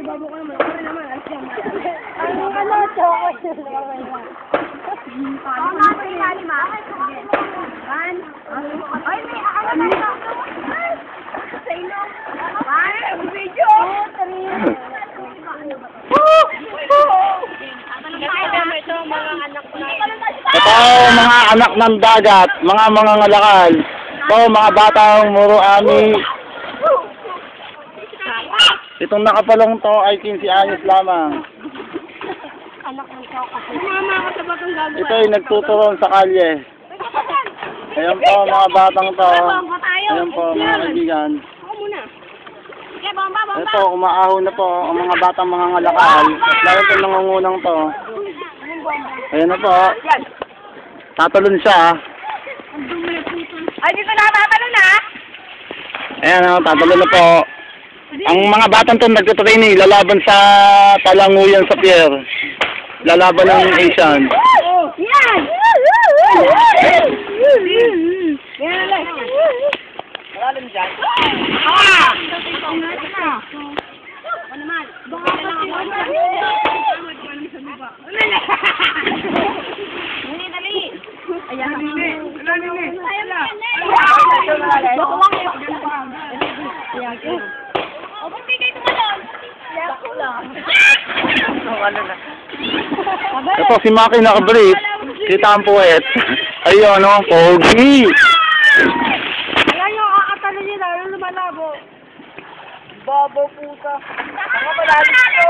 babo ko naman. Sorry naman, alis yan. Ano, chocolate. Paano nga ito yung lima? One. Ay, may akala na ito. Sa ilong. One. Video. Ito mga anak ng dagat, mga ngalakal. Ito mga batang Muruami. Itong nakapalong to ay 15 anyos lamang. Anak ng chocolate. Mama ako sa batang gagawa. Ito ay nagtuturon sa kalye. Ayan po mga batang to. Ayan po mga kaibigan. Ako muna. Sige, bomba, bomba. Ito, umaahon na po ang mga batang mga ngalakal. Lalo ito nangungunang to. Ayan na po. Tatalon siya. Ay, dito na tatalon na. Ayan o, tatalon na po. Ang mga batang to nagtutraining, lalaban sa Talanguyan sa pier. Lalaban ng Asian. Yan! Yan lang. Malalim dyan. Ah! Ano naman? Baka lang ako. Dali. Ayan. O, ba't di kayo tumalon? Lako lang. Ito si Maki nakabrief. Kita ang puwet. Ayun o, pogi. Ayan yung kakatalo niya, lalo lumalabo. Babo puta. Mga malalim ito.